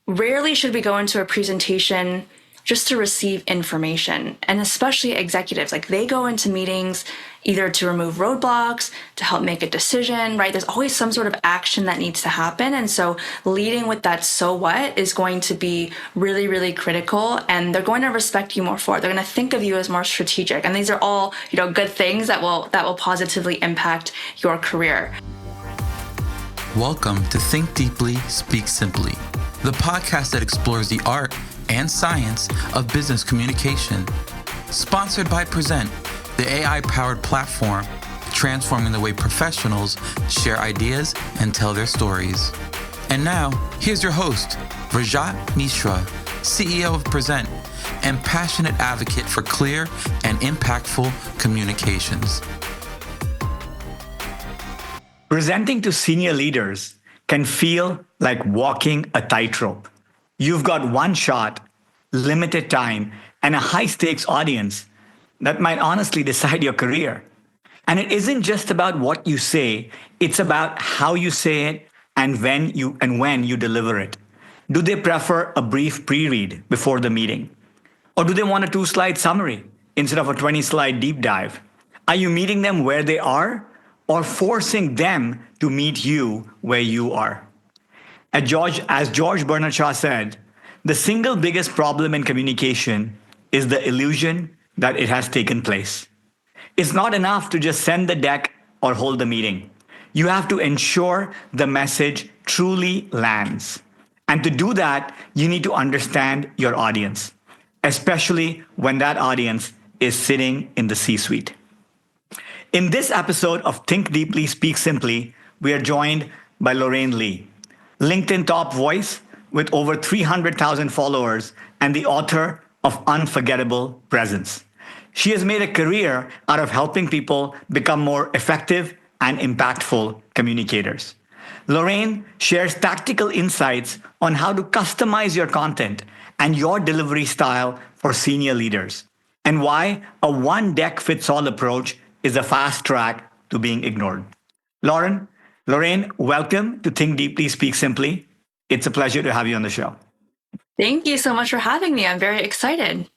rarely should we go into a presentation just to receive information. And especially executives, like they go into meetings either to remove roadblocks, to help make a decision, right? There's always some sort of action that needs to happen. And so leading with that so what is going to be really, really critical. And they're going to respect you more for it. They're going to think of you as more strategic. And these are all, good things that will positively impact your career. Welcome to Think Deeply, Speak Simply, the podcast that explores the art and science of business communication. Sponsored by Prezent, the AI-powered platform transforming the way professionals share ideas and tell their stories. And now, here's your host, Rajat Mishra, CEO of Prezent and passionate advocate for clear and impactful communications. Presenting to senior leaders can feel like walking a tightrope. You've got one shot, limited time, and a high-stakes audience that might honestly decide your career. And it isn't just about what you say, it's about how you say it and when you deliver it. Do they prefer a brief pre-read before the meeting? Or do they want a 2-slide summary instead of a 20-slide deep dive? Are you meeting them where they are or forcing them to meet you where you are? As George Bernard Shaw said, the single biggest problem in communication is the illusion that it has taken place. It's not enough to just send the deck or hold the meeting. You have to ensure the message truly lands. And to do that, you need to understand your audience, especially when that audience is sitting in the C-suite. In this episode of Think Deeply, Speak Simply, we are joined by Lorraine Lee, LinkedIn top voice with over 300,000 followers and the author of Unforgettable Presence. She has made a career out of helping people become more effective and impactful communicators. Lorraine shares tactical insights on how to customize your content and your delivery style for senior leaders, and why a one-deck-fits-all approach is a fast track to being ignored. Lorraine, welcome to Think Deeply, Speak Simply. It's a pleasure to have you on the show. Thank you so much for having me. I'm very excited.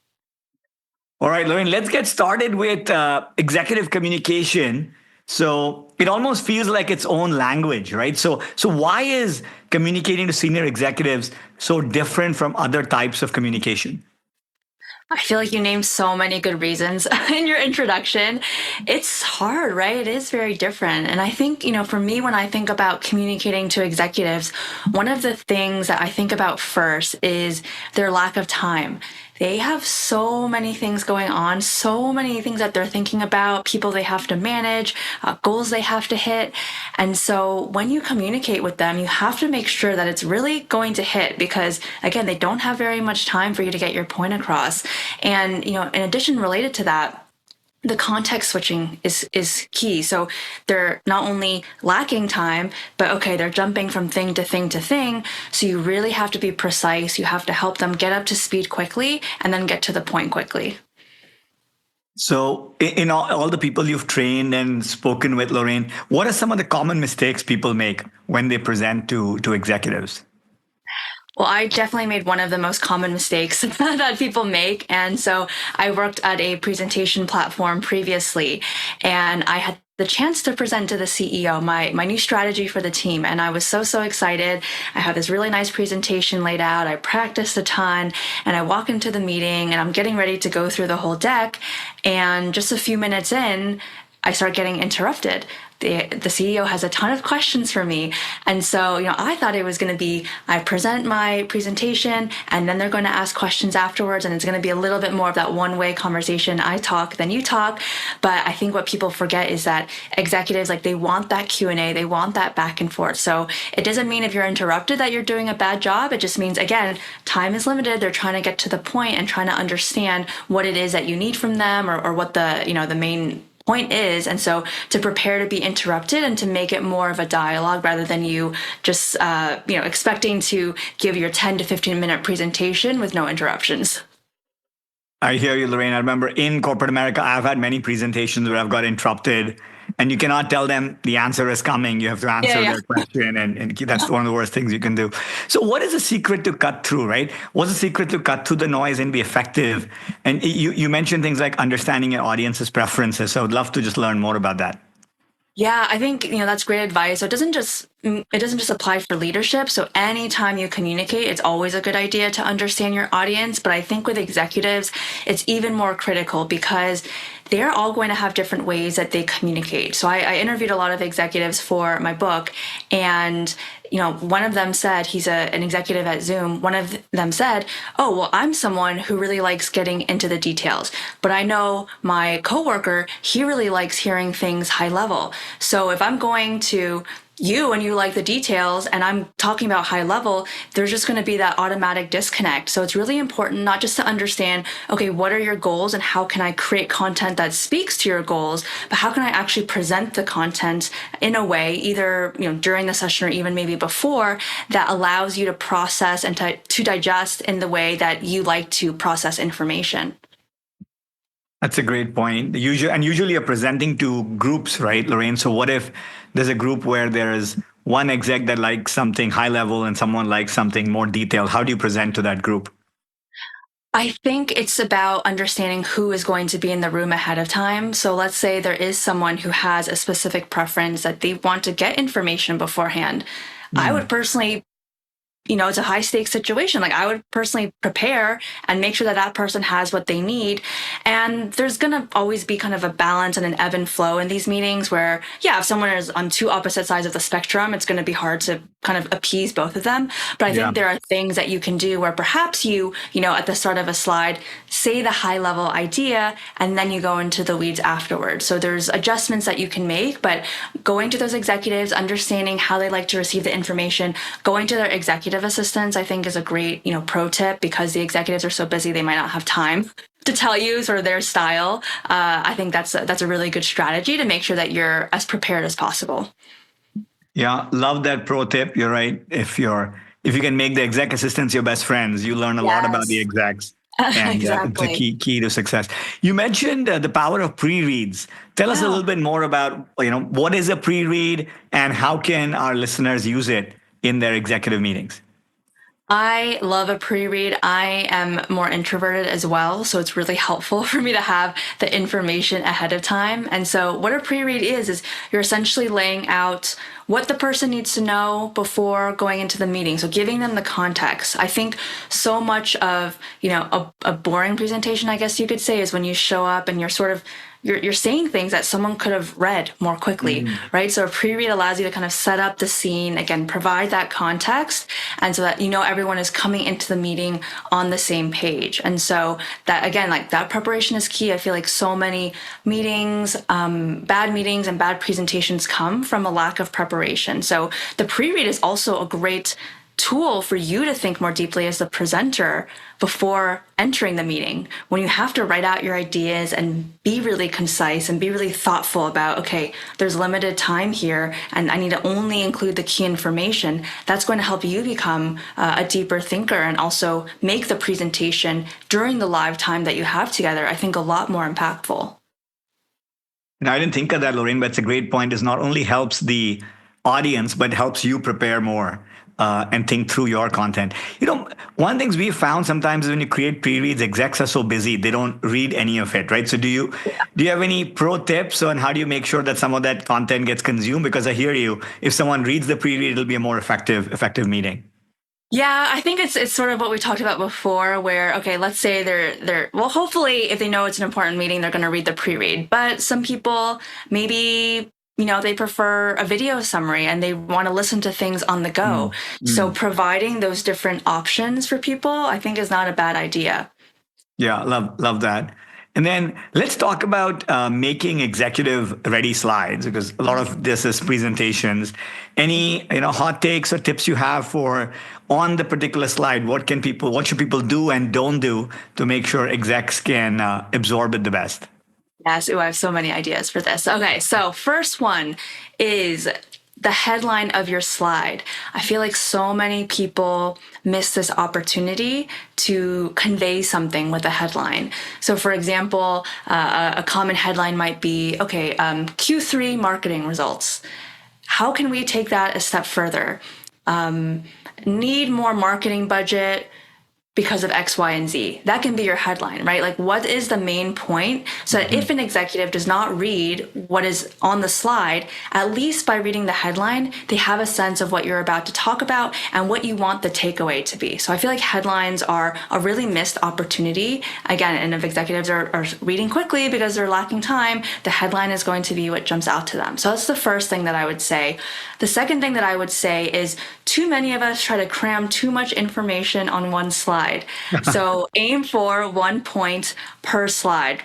All right, Lorraine, let's get started with executive communication. So it almost feels like its own language, right? So why is communicating to senior executives so different from other types of communication? I feel like you named so many good reasons in your introduction. It's hard, right? It is very different. And I think, for me, when I think about communicating to executives, one of the things that I think about first is their lack of time. They have so many things going on, so many things that they're thinking about, people they have to manage, goals they have to hit. And so when you communicate with them, you have to make sure that it's really going to hit because, again, they don't have very much time for you to get your point across. And, in addition, related to that, the context switching is key. So they're not only lacking time, but okay, they're jumping from thing to thing to thing. So you really have to be precise. You have to help them get up to speed quickly and then get to the point quickly. So in all the people you've trained and spoken with, Lorraine, what are some of the common mistakes people make when they present to executives? Well, I definitely made one of the most common mistakes that people make. And so I worked at a presentation platform previously, and I had the chance to present to the CEO my new strategy for the team. And I was so excited. I have this really nice presentation laid out. I practiced a ton, and I walk into the meeting and I'm getting ready to go through the whole deck. And just a few minutes in, I start getting interrupted. The CEO has a ton of questions for me. And so, I thought it was going to be, I present my presentation and then they're going to ask questions afterwards. And it's going to be a little bit more of that one-way conversation. I talk, then you talk. But I think what people forget is that executives, they want that Q&A. They want that back and forth. So it doesn't mean if you're interrupted that you're doing a bad job. It just means, again, time is limited. They're trying to get to the point and trying to understand what it is that you need from them or what the main point is. And so to prepare to be interrupted and to make it more of a dialogue rather than you just, expecting to give your 10 to 15 minute presentation with no interruptions. I hear you, Lorraine. I remember in corporate America, I've had many presentations where I've got interrupted and you cannot tell them the answer is coming. You have to Yeah, answer yeah. their question, and that's one of the worst things you can do. So, what is the secret to cut through, right? What's the secret to cut through the noise and be effective? And you mentioned things like understanding your audience's preferences. So, I'd love to just learn more about that. Yeah, I think, that's great advice. So it doesn't just apply for leadership. So anytime you communicate, it's always a good idea to understand your audience. But I think with executives, it's even more critical because they're all going to have different ways that they communicate. So I interviewed a lot of executives for my book, and one of them said, he's an executive at Zoom. One of them said, "Oh, well, I'm someone who really likes getting into the details, but I know my coworker, he really likes hearing things high level. So if I'm going to you and you like the details and I'm talking about high level, there's just going to be that automatic disconnect." So it's really important not just to understand, okay, what are your goals and how can I create content that speaks to your goals, but how can I actually present the content in a way, either during the session or even maybe before, that allows you to process and to digest in the way that you like to process information. That's a great point. Usually you're presenting to groups, right, Lorraine? So what if there's a group where there's one exec that likes something high level and someone likes something more detailed? How do you present to that group? I think it's about understanding who is going to be in the room ahead of time. So let's say there is someone who has a specific preference that they want to get information beforehand. I would personally, it's a high stakes situation. Like, I would personally prepare and make sure that that person has what they need. And there's going to always be kind of a balance and an ebb and flow in these meetings where, yeah, if someone is on two opposite sides of the spectrum, it's going to be hard to kind of appease both of them. But I think there are things that you can do where perhaps at the start of a slide, say the high level idea, and then you go into the weeds afterwards. So there's adjustments that you can make, but going to those executives, understanding how they like to receive the information, going to their executive assistants, I think is a great, pro tip, because the executives are so busy, they might not have time to tell you sort of their style. I think that's a really good strategy to make sure that you're as prepared as possible. Yeah, love that pro tip. You're right. If you can make the exec assistants your best friends, you learn a lot about the Yes. execs, and it's a Exactly. key to success. You mentioned the power of pre-reads. Tell us a Yeah. little bit more about what is a pre-read and how can our listeners use it in their executive meetings. I love a pre-read. I am more introverted as well, so it's really helpful for me to have the information ahead of time. And so what a pre-read is you're essentially laying out what the person needs to know before going into the meeting. So giving them the context. I think so much of, a boring presentation, I guess you could say, is when you show up and you're sort of you're saying things that someone could have read more quickly, right? So a pre-read allows you to kind of set up the scene, again, provide that context, and so that everyone is coming into the meeting on the same page. And so that, again, like, that preparation is key. I feel like so many meetings, bad meetings and bad presentations come from a lack of preparation. So the pre-read is also a great tool for you to think more deeply as the presenter before entering the meeting, when you have to write out your ideas and be really concise and be really thoughtful about, okay, there's limited time here and I need to only include the key information. That's going to help you become a deeper thinker and also make the presentation during the live time that you have together, I think, a lot more impactful. Now, I didn't think of that, Lorraine, but it's a great point. It not only helps the audience, but helps you prepare more and think through your content. One of the things we found sometimes is when you create pre-reads, execs are so busy, they don't read any of it, right? So do you have any pro tips on how do you make sure that some of that content gets consumed? Because I hear you, if someone reads the pre-read, it'll be a more effective meeting. Yeah, I think it's sort of what we talked about before, where, okay, let's say they're well, hopefully if they know it's an important meeting, they're going to read the pre-read. But some people, maybe, they prefer a video summary and they want to listen to things on the go. So providing those different options for people, I think, is not a bad idea. Yeah, love that. And then let's talk about making executive ready slides, because a lot of this is presentations. Any hot takes or tips you have for on the particular slide? What should people do and don't do to make sure execs can absorb it the best? Yes, ooh, I have so many ideas for this. Okay, so first one is the headline of your slide. I feel like so many people miss this opportunity to convey something with a headline. So, for example, a common headline might be, okay, Q3 marketing results. How can we take that a step further? Need more marketing budget because of X, Y, and Z. That can be your headline, right? Like, what is the main point? So that if an executive does not read what is on the slide, at least by reading the headline, they have a sense of what you're about to talk about and what you want the takeaway to be. So I feel like headlines are a really missed opportunity. Again, and if executives are reading quickly because they're lacking time, the headline is going to be what jumps out to them. So that's the first thing that I would say. The second thing that I would say is too many of us try to cram too much information on one slide. So aim for 1 point per slide.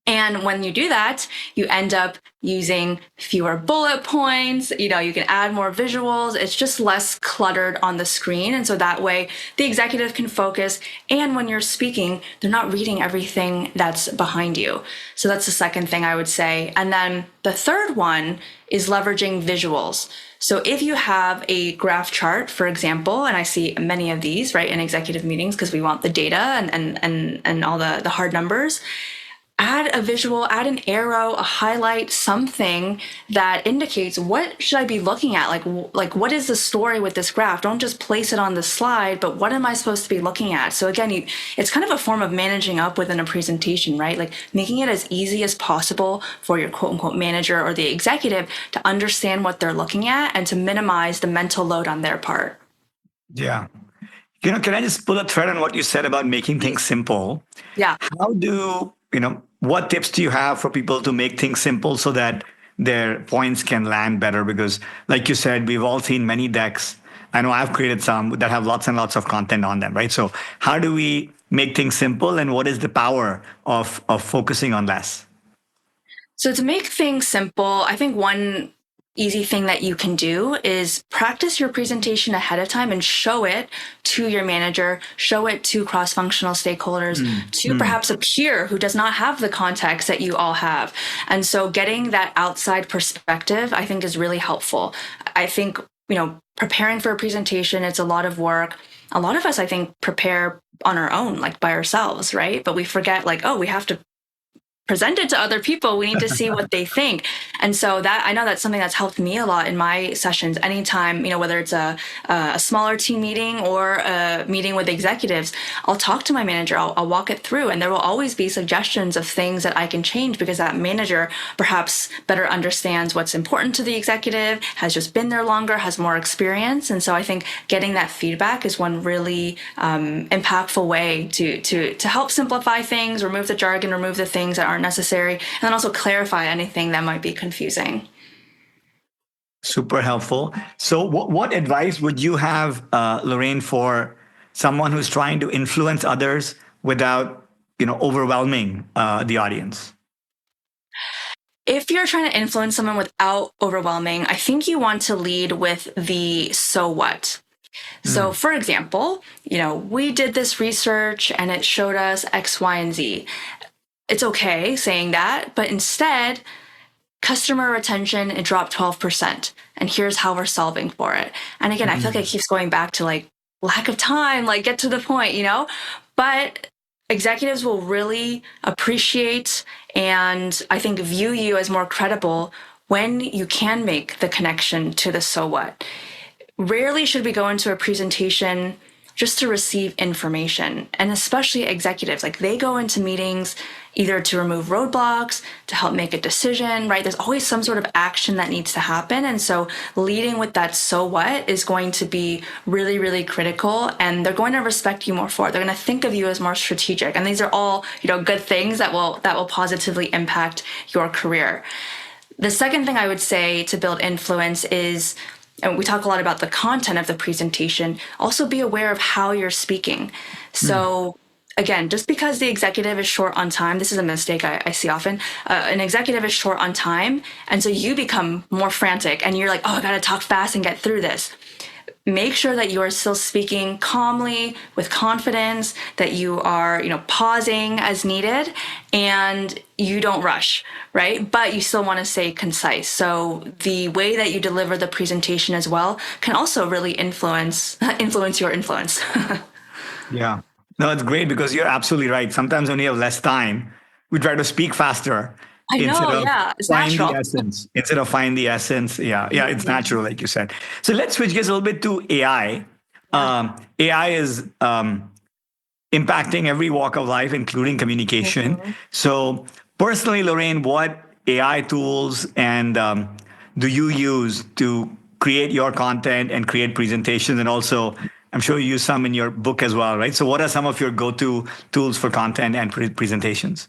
And when you do that, you end up using fewer bullet points. You can add more visuals. It's just less cluttered on the screen. And so that way the executive can focus. And when you're speaking, they're not reading everything that's behind you. So that's the second thing I would say. And then the third one is leveraging visuals. So if you have a graph chart, for example, and I see many of these, right, in executive meetings because we want the data and all the hard numbers, add a visual, add an arrow, a highlight, something that indicates what should I be looking at? Like what is the story with this graph? Don't just place it on the slide, but what am I supposed to be looking at? So again, it's kind of a form of managing up within a presentation, right? Like making it as easy as possible for your quote unquote manager or the executive to understand what they're looking at and to minimize the mental load on their part. Yeah. Can I just pull a thread on what you said about making things simple? Yeah. How do, what tips do you have for people to make things simple so that their points can land better? Because like you said, we've all seen many decks. I know I've created some that have lots and lots of content on them, right? So how do we make things simple, and what is the power of focusing on less? So to make things simple, I think one easy thing that you can do is practice your presentation ahead of time and show it to your manager, show it to cross-functional stakeholders, to perhaps a peer who does not have the context that you all have. And so getting that outside perspective, I think, is really helpful. I think, preparing for a presentation, it's a lot of work. A lot of us, I think, prepare on our own, like by ourselves, right? But we forget, we have to present it to other people. We need to see what they think. And so that, I know that's something that's helped me a lot in my sessions. Anytime, whether it's a smaller team meeting or a meeting with executives, I'll talk to my manager, I'll walk it through, and there will always be suggestions of things that I can change because that manager perhaps better understands what's important to the executive, has just been there longer, has more experience. And so I think getting that feedback is one really impactful way to help simplify things, remove the jargon, remove the things that aren't necessary, and then also clarify anything that might be confusing. Super helpful. So what advice would you have, Lorraine, for someone who's trying to influence others without, overwhelming the audience? If you're trying to influence someone without overwhelming, I think you want to lead with the so what. So for example, we did this research and it showed us X, Y, and Z. It's okay saying that, but instead, customer retention, it dropped 12%. And here's how we're solving for it. And again, I feel like it keeps going back to lack of time, get to the point, But executives will really appreciate and I think view you as more credible when you can make the connection to the so what. Rarely should we go into a presentation just to receive information. And especially executives, they go into meetings either to remove roadblocks, to help make a decision, right? There's always some sort of action that needs to happen. And so leading with that so what is going to be really, really critical. And they're going to respect you more for it. They're going to think of you as more strategic. And these are all, good things that will positively impact your career. The second thing I would say to build influence is, and we talk a lot about the content of the presentation, also be aware of how you're speaking. So again, just because the executive is short on time, this is a mistake I see often. An executive is short on time, and so you become more frantic and you're like, oh, I got to talk fast and get through this. make sure that you are still speaking calmly with confidence, that you are, pausing as needed, and you don't rush, right? But you still want to stay concise. So the way that you deliver the presentation as well can also really influence your influence. Yeah. No, it's great because you're absolutely right. Sometimes when you have less time, we try to speak faster I instead know, of yeah, it's find the natural. essence. Instead of find the essence. Yeah. Yeah. It's Mhm. natural, like you said. So let's switch gears a little bit to AI. Yeah. AI is impacting every walk of life, including communication. Mhm. So, personally, Lorraine, what AI tools and do you use to create your content and create presentations? And also, I'm sure you use some in your book as well, right? So, what are some of your go to tools for content and presentations?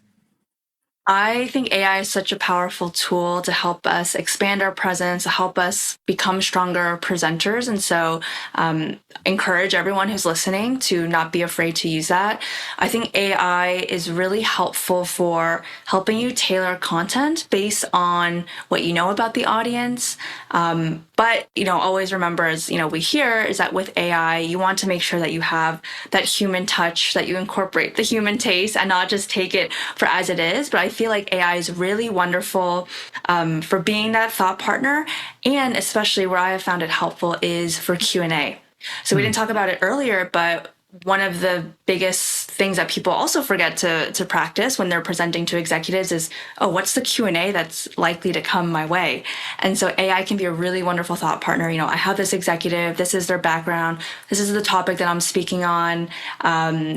I think AI is such a powerful tool to help us expand our presence, to help us become stronger presenters. And so, encourage everyone who's listening to not be afraid to use that. I think AI is really helpful for helping you tailor content based on what you know about the audience. But always remember, as we hear, is that with AI, you want to make sure that you have that human touch, that you incorporate the human taste, and not just take it for as it is. But I feel like AI is really wonderful for being that thought partner, and especially where I have found it helpful is for Q&A. So we didn't talk about it earlier, but one of the biggest things that people also forget to practice when they're presenting to executives is, oh, what's the Q&A that's likely to come my way? And so AI can be a really wonderful thought partner. I have this executive, this is their background, this is the topic that I'm speaking on.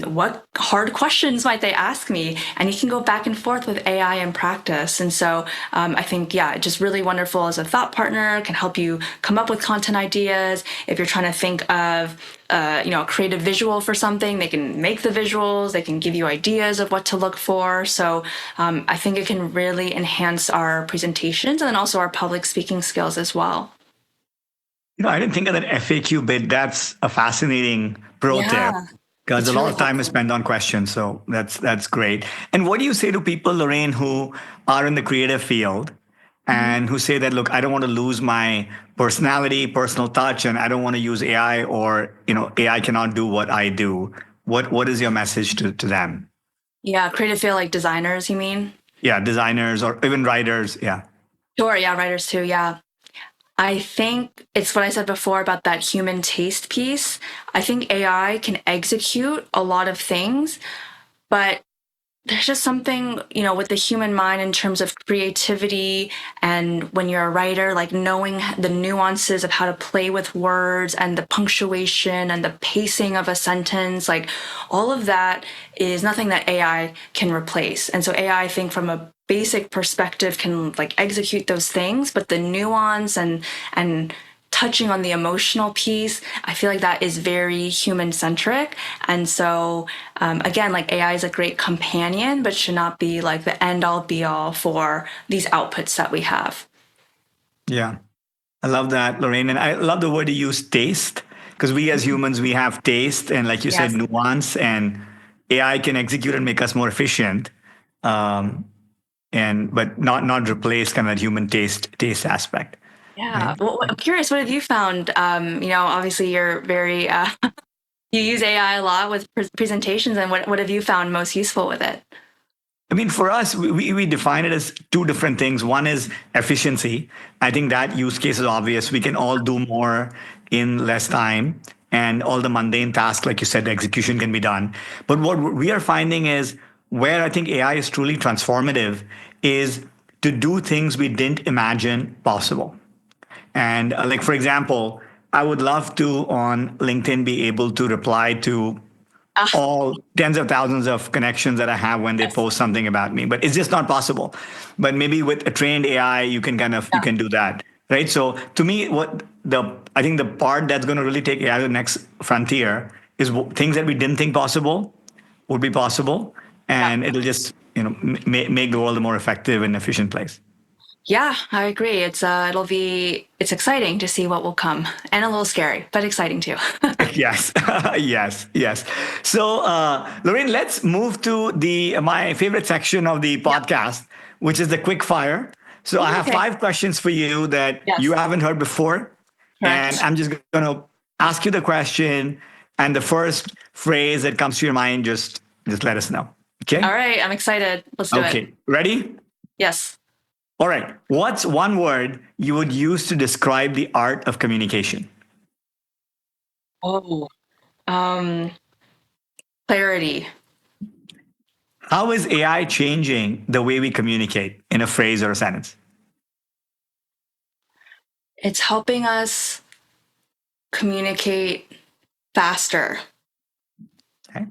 What hard questions might they ask me? And you can go back and forth with AI in practice. And so I think, yeah, just really wonderful as a thought partner, can help you come up with content ideas. If you're trying to think of a creative visual for something, they can make the visuals, they can give you ideas of what to look for. So I think it can really enhance our presentations and then also our public speaking skills as well. I didn't think of that FAQ bit. That's a fascinating pro tip Yeah, because a it's lot really of time is helpful. spent on questions. So that's great. And what do you say to people, Lorraine, who are in the creative field Mhm. and who say that, look, I don't want to lose my personality, personal touch, and I don't want to use AI, or AI cannot do what I do. What is your message to them? Yeah, creative field like designers, you mean? Yeah, designers or even writers. Yeah. Sure, yeah, writers too, yeah. I think it's what I said before about that human taste piece. I think AI can execute a lot of things, but there's just something, with the human mind in terms of creativity. And when you're a writer, like knowing the nuances of how to play with words and the punctuation and the pacing of a sentence, like all of that is nothing that AI can replace. And so AI, I think from a basic perspective can like execute those things, but the nuance and touching on the emotional piece, I feel like that is very human centric. And so, again, like AI is a great companion, but should not be like the end all be all for these outputs that we have. Yeah. I love that, Lorraine. And I love the word you use, taste, because we as humans, we have taste and, like you said, Yes. nuance, and AI can execute and make us more efficient. Um, and but not replace kind of that human taste aspect, Yeah. right? Well, I'm curious, what have you found? Obviously you're very, you use AI a lot with presentations, and what have you found most useful with it? I mean, for us, we define it as two different things. One is efficiency. I think that use case is obvious. We can all do more in less time, and all the mundane tasks, like you said, the execution can be done. But what we are finding is where I think AI is truly transformative is to do things we didn't imagine possible. And like, for example, I would love to on LinkedIn be able to reply to Ah, all tens of thousands of connections that I have when they yes. post something about me, but it's just not possible. But maybe with a trained AI, you Yeah. can do that, right? So to me, I think the part that's going to really take AI to the next frontier is things that we didn't think possible would be possible, Yeah. and it'll just make the world a more effective and efficient place. Yeah, I agree. It's exciting to see what will come, and a little scary, but exciting too. Yes, yes. So, Lorraine, let's move to the my favorite section of the Yeah. podcast, which is the quick fire. So, I Ooh, have okay. 5 questions for you that you Yes. haven't heard before, and Correct. I'm just going to ask you the question, and the first phrase that comes to your mind, just let us know. Okay? All right, I'm excited. Let's do it. Okay. Ready? Yes. All right. What's one word you would use to describe the art of communication? Oh, um, clarity. How is AI changing the way we communicate in a phrase or a sentence? It's helping us communicate faster. Okay.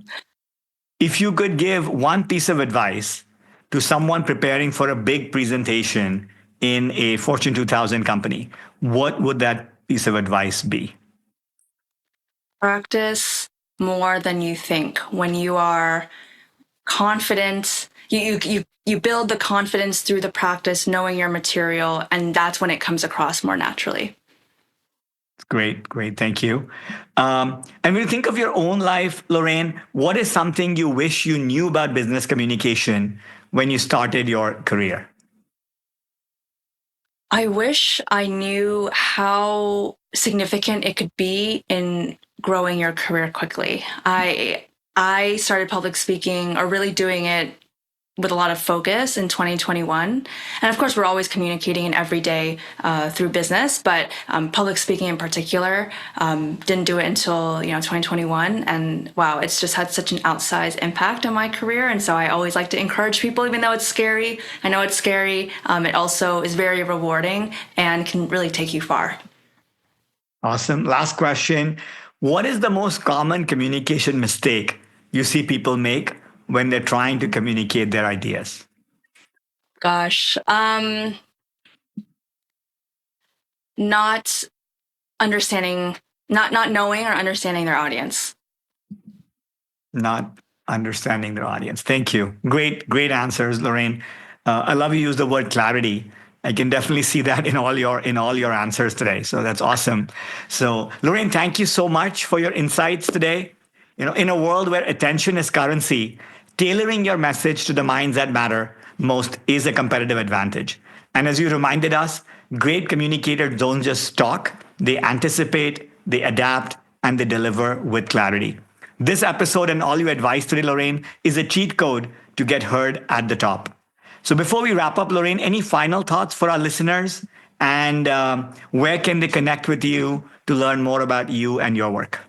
If you could give one piece of advice to someone preparing for a big presentation in a Fortune 2000 company, what would that piece of advice be? Practice more than you think. When you are confident, you build the confidence through the practice, knowing your material, and that's when it comes across more naturally. Great, great. Thank you. And when you think of your own life, Lorraine, what is something you wish you knew about business communication when you started your career? I wish I knew how significant it could be in growing your career quickly. I started public speaking or really doing it with a lot of focus in 2021. And of course, we're always communicating in every day through business, but public speaking in particular, didn't do it until 2021. And wow, it's just had such an outsized impact on my career. And so I always like to encourage people, even though it's scary. I know it's scary. It also is very rewarding and can really take you far. Awesome. Last question. What is the most common communication mistake you see people make when they're trying to communicate their ideas? Gosh, not understanding, not knowing or understanding their audience. Not understanding their audience. Thank you. Great, great answers, Lorraine. I love you use the word clarity. I can definitely see that in all your answers today. So that's awesome. So Lorraine, thank you so much for your insights today. In a world where attention is currency, tailoring your message to the minds that matter most is a competitive advantage. And as you reminded us, great communicators don't just talk, they anticipate, they adapt, and they deliver with clarity. This episode and all your advice today, Lorraine, is a cheat code to get heard at the top. So before we wrap up, Lorraine, any final thoughts for our listeners? And where can they connect with you to learn more about you and your work?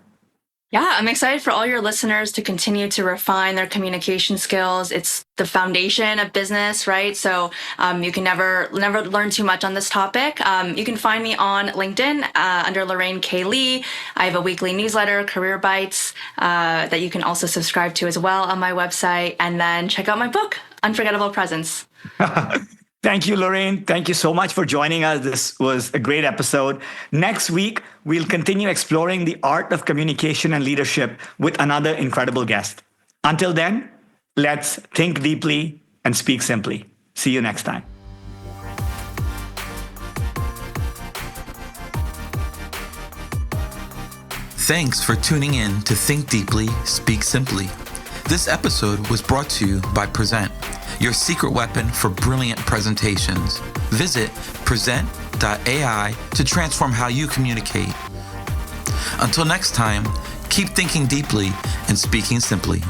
Yeah, I'm excited for all your listeners to continue to refine their communication skills. It's the foundation of business, right? So you can never learn too much on this topic. You can find me on LinkedIn under Lorraine K. Lee. I have a weekly newsletter, Career Bites, that you can also subscribe to as well on my website. And then check out my book, Unforgettable Presence. Thank you, Lorraine. Thank you so much for joining us. This was a great episode. Next week, we'll continue exploring the art of communication and leadership with another incredible guest. Until then, let's think deeply and speak simply. See you next time. Thanks for tuning in to Think Deeply, Speak Simply. This episode was brought to you by Prezent, your secret weapon for brilliant presentations. Visit Prezent.ai to transform how you communicate. Until next time, keep thinking deeply and speaking simply.